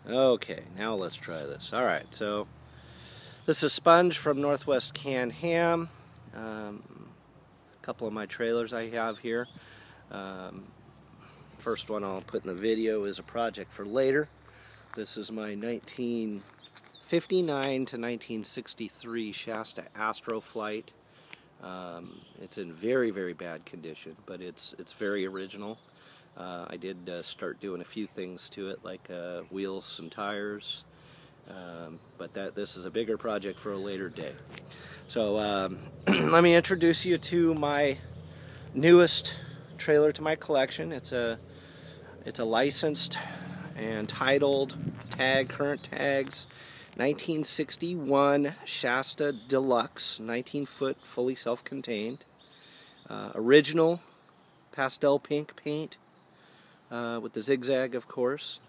Okay, now let's try this. Alright, so this is Sponge from Northwest Can Ham. A couple of my trailers I have here. First one I'll put in the video is a project for later. This is my 1959 to 1963 Shasta Astroflight. It's in very, very bad condition, but it's very original. I did start doing a few things to it, like wheels and tires, but this is a bigger project for a later day. So let me introduce you to my newest trailer to my collection. It's a licensed and titled current tags, 1961 Shasta Deluxe, 19-foot, fully self-contained, original pastel pink paint. With the zigzag, of course.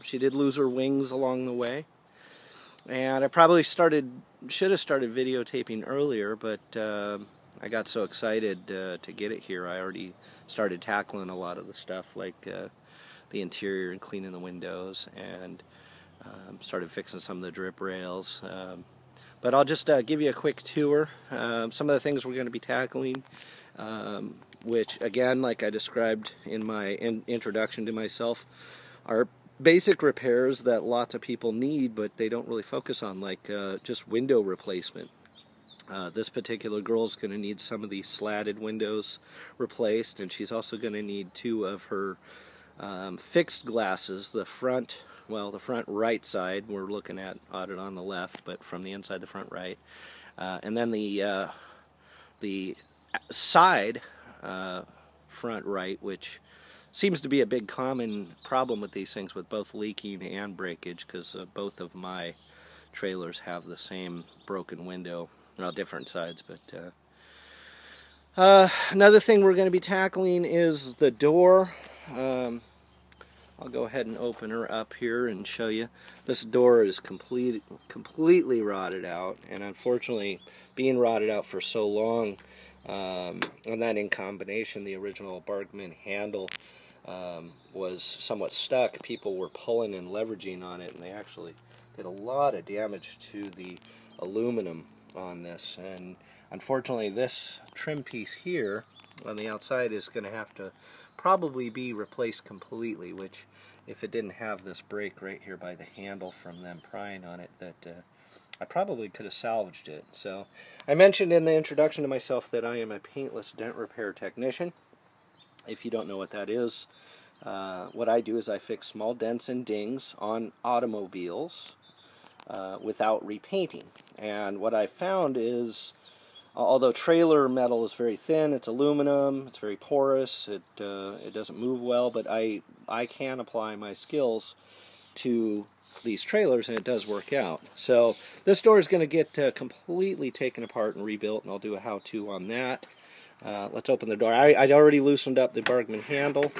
She did lose her wings along the way, and I probably should have started videotaping earlier, but I got so excited to get it here. I already started tackling a lot of the stuff, like the interior and cleaning the windows, and started fixing some of the drip rails. But I'll just give you a quick tour. Some of the things we're going to be tackling, which, again, like I described in my introduction to myself, are basic repairs that lots of people need, but they don't really focus on, like just window replacement. This particular girl's going to need some of these slatted windows replaced, and she's also going to need two of her fixed glasses. The front right side, we're looking at it on the left, but from the inside, the front right. And then the side front right, which seems to be a big common problem with these things, with both leaking and breakage, because both of my trailers have the same broken window. Well, different sides, but another thing we're going to be tackling is the door. I'll go ahead and open her up here and show you. This door is completely rotted out, and unfortunately, being rotted out for so long, and that in combination, the original Bargman handle was somewhat stuck. People were pulling and leveraging on it, and they actually did a lot of damage to the aluminum on this. And unfortunately, this trim piece here on the outside is going to have to probably be replaced completely, which, if it didn't have this break right here by the handle from them prying on it, that I probably could have salvaged it. So I mentioned in the introduction to myself that I am a paintless dent repair technician. If you don't know what that is, what I do is I fix small dents and dings on automobiles without repainting. And what I found is, although trailer metal is very thin, it's aluminum, it's very porous, it doesn't move well, but I can apply my skills to these trailers, and it does work out. So this door is going to get completely taken apart and rebuilt, and I'll do a how-to on that. Let's open the door. I already loosened up the Bargman handle,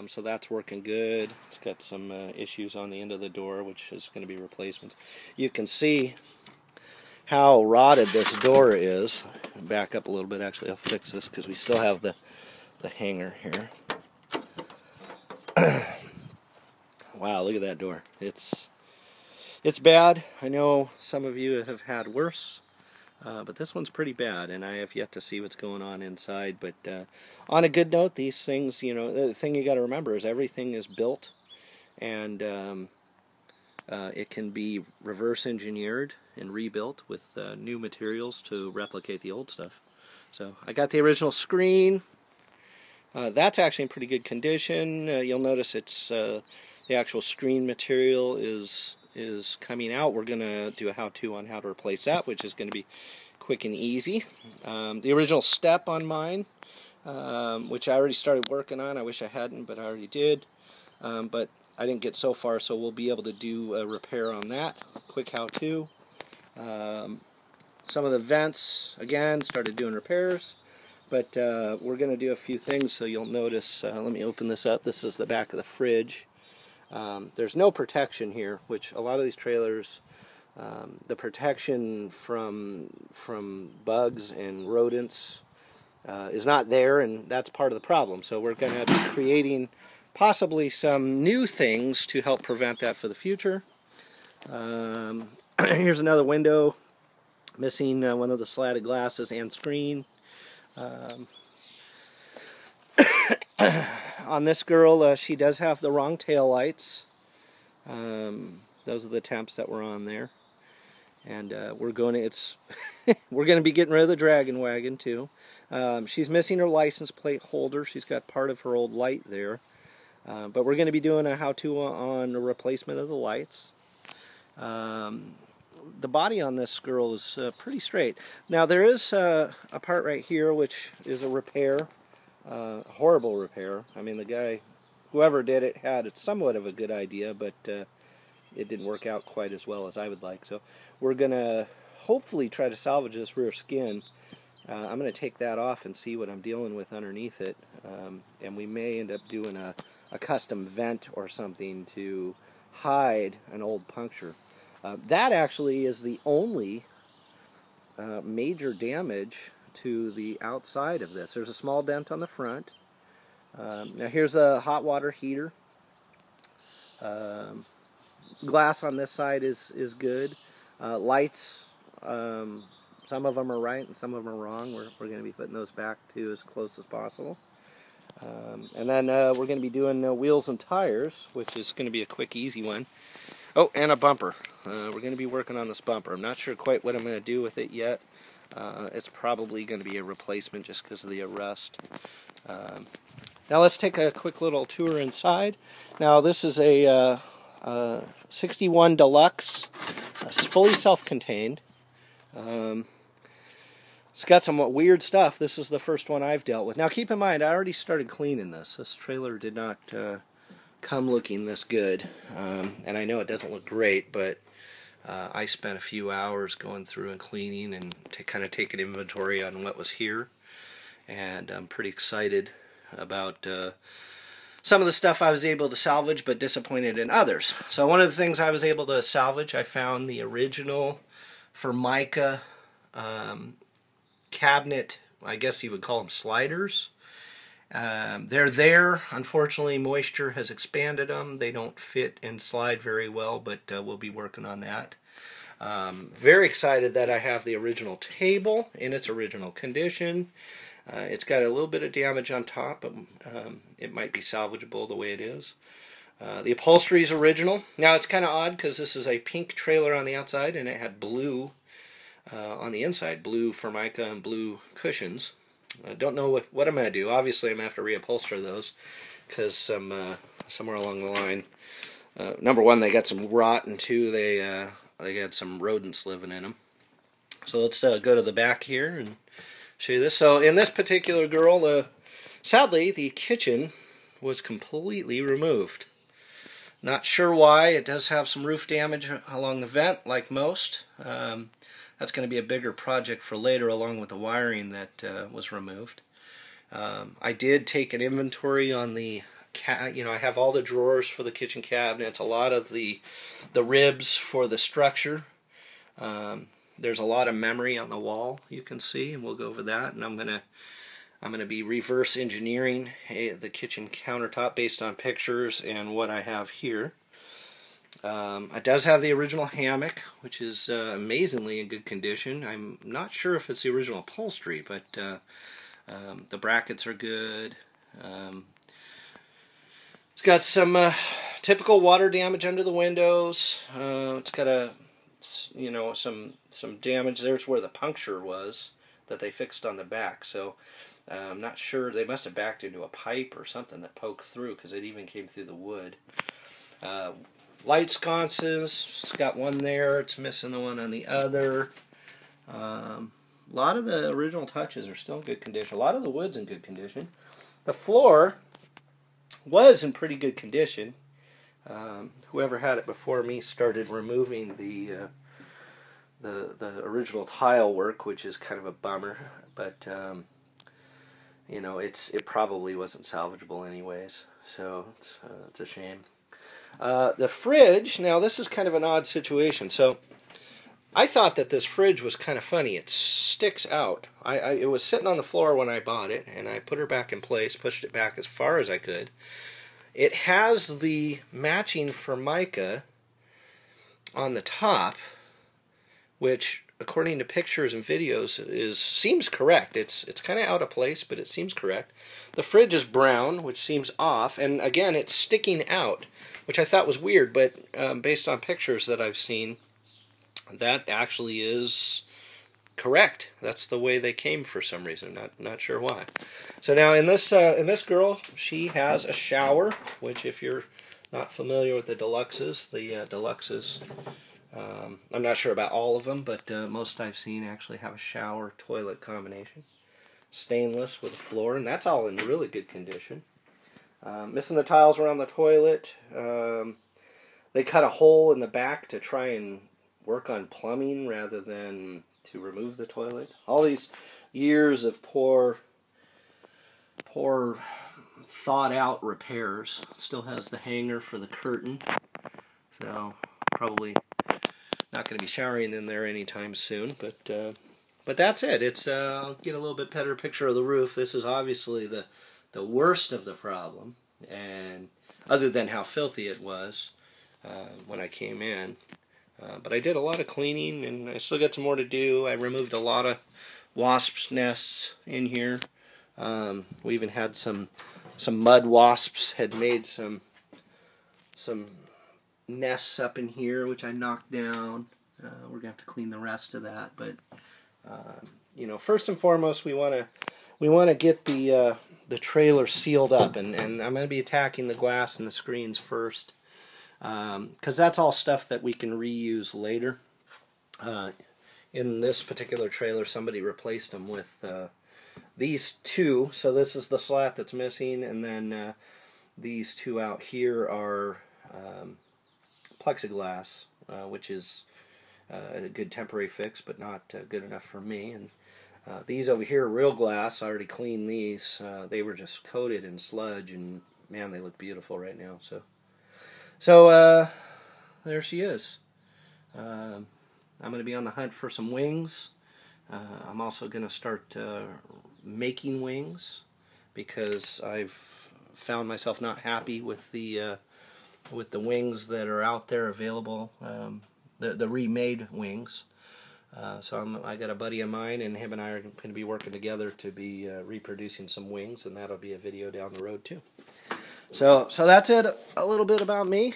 so that's working good. It's got some issues on the end of the door, which is going to be replacements. You can see how rotted this door is. Back up a little bit. Actually, I'll fix this because we still have the hanger here. Wow, look at that door. It's bad. I know some of you have had worse, but this one's pretty bad, and I have yet to see what's going on inside. But on a good note, these things, the thing you got to remember is everything is built, and it can be reverse engineered and rebuilt with new materials to replicate the old stuff. So I got the original screen. That's actually in pretty good condition. You'll notice it's the actual screen material is coming out. We're going to do a how-to on how to replace that, which is going to be quick and easy. The original step on mine, which I already started working on. I wish I hadn't, but I already did. But I didn't get so far, so we'll be able to do a repair on that. Quick how-to. Some of the vents, again, started doing repairs. But we're going to do a few things, so you'll notice. Let me open this up. This is the back of the fridge. There's no protection here, which a lot of these trailers, the protection from bugs and rodents is not there, and that's part of the problem. So we're going to be creating possibly some new things to help prevent that for the future. Here's another window missing one of the slatted glasses and screen. On this girl, she does have the wrong tail lights. Those are the temps that were on there, and we're going to be getting rid of the Dragon Wagon too. She's missing her license plate holder. She's got part of her old light there, but we're going to be doing a how-to on the replacement of the lights. The body on this girl is pretty straight. Now there is a part right here which is a repair, horrible repair. I mean, the guy, whoever did it, had somewhat of a good idea, but it didn't work out quite as well as I would like. So we're going to hopefully try to salvage this rear skin. I'm going to take that off and see what I'm dealing with underneath it, and we may end up doing a custom vent or something to hide an old puncture. That actually is the only major damage to the outside of this. There's a small dent on the front. Now here's a hot water heater. Glass on this side is good. Lights, some of them are right and some of them are wrong. We're going to be putting those back to as close as possible. And then we're going to be doing wheels and tires, which is going to be a quick, easy one. Oh, and a bumper. We're going to be working on this bumper. I'm not sure quite what I'm going to do with it yet. It's probably going to be a replacement just because of the rust. Now let's take a quick little tour inside. Now this is a 61 Deluxe. It's fully self-contained. It's got some weird stuff. This is the first one I've dealt with. Now keep in mind, I already started cleaning this. This trailer did not come looking this good. And I know it doesn't look great, but I spent a few hours going through and cleaning and kind of taking inventory on what was here. And I'm pretty excited about some of the stuff I was able to salvage, but disappointed in others. So one of the things I was able to salvage, I found the original Formica cabinet, I guess you would call them sliders. They're there. Unfortunately, moisture has expanded them. They don't fit and slide very well, but we'll be working on that. Very excited that I have the original table in its original condition. It's got a little bit of damage on top, but it might be salvageable the way it is. The upholstery is original. Now it's kind of odd because this is a pink trailer on the outside and it had blue on the inside, blue Formica and blue cushions. I don't know what I'm going to do. Obviously I'm going to have to reupholster those because somewhere along the line, number one, they got some rot, and two, they had some rodents living in them. So let's go to the back here and show you this. So in this particular girl, sadly the kitchen was completely removed. Not sure why. It does have some roof damage along the vent, like most. That's going to be a bigger project for later, along with the wiring that was removed. I did take an inventory on the I have all the drawers for the kitchen cabinets, a lot of the ribs for the structure. There's a lot of memory on the wall, you can see, and we'll go over that. And I'm gonna be reverse engineering the kitchen countertop based on pictures and what I have here. It does have the original hammock, which is amazingly in good condition. I'm not sure if it's the original upholstery, but the brackets are good. It's got some typical water damage under the windows. It's got some damage. There's where the puncture was that they fixed on the back. So I'm not sure. They must have backed into a pipe or something that poked through, because it even came through the wood. Light sconces, it's got one there, it's missing the one on the other. A lot of the original touches are still in good condition. A lot of the wood's in good condition. The floor was in pretty good condition. Whoever had it before me started removing the original tile work, which is kind of a bummer, but it probably wasn't salvageable anyways, so it's a shame. The fridge, now this is kind of an odd situation. So I thought that this fridge was kind of funny. It sticks out. It was sitting on the floor when I bought it, and I put her back in place, pushed it back as far as I could. It has the matching Formica on the top, which, according to pictures and videos, seems correct. It's kind of out of place, but it seems correct. The fridge is brown, which seems off, and again, it's sticking out, which I thought was weird, but based on pictures that I've seen, that actually is correct. That's the way they came for some reason. Not sure why. So now in this girl, she has a shower, which, if you're not familiar with the Deluxes, I'm not sure about all of them, but most I've seen actually have a shower toilet combination. Stainless with a floor, and that's all in really good condition. Missing the tiles around the toilet. They cut a hole in the back to try and work on plumbing rather than to remove the toilet. All these years of poor thought out repairs. Still has the hanger for the curtain, so probably not going to be showering in there anytime soon, but that's it. I'll get a little bit better picture of the roof. This is obviously the worst of the problem, and other than how filthy it was when I came in. But I did a lot of cleaning, and I still got some more to do. I removed a lot of wasp nests in here. We even had some mud wasps had made some nests up in here, which I knocked down. We're gonna have to clean the rest of that. But you know, first and foremost, we want to get the trailer sealed up, and I'm going to be attacking the glass and the screens first. Because that's all stuff that we can reuse later. In this particular trailer, somebody replaced them with these two. So this is the slat that's missing, and then these two out here are plexiglass, which is a good temporary fix, but not good enough for me. And these over here are real glass. I already cleaned these. They were just coated in sludge, and man, they look beautiful right now. So there she is. I'm going to be on the hunt for some wings. I'm also going to start making wings, because I've found myself not happy with the wings that are out there available, the remade wings. So I got a buddy of mine, and him and I are going to be working together to be reproducing some wings, and that'll be a video down the road too. So that's it, a little bit about me.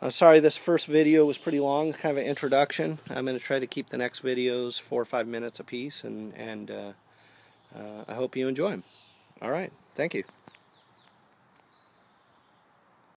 I'm sorry this first video was pretty long, kind of an introduction. I'm going to try to keep the next videos 4 or 5 minutes apiece, and I hope you enjoy them. All right, thank you.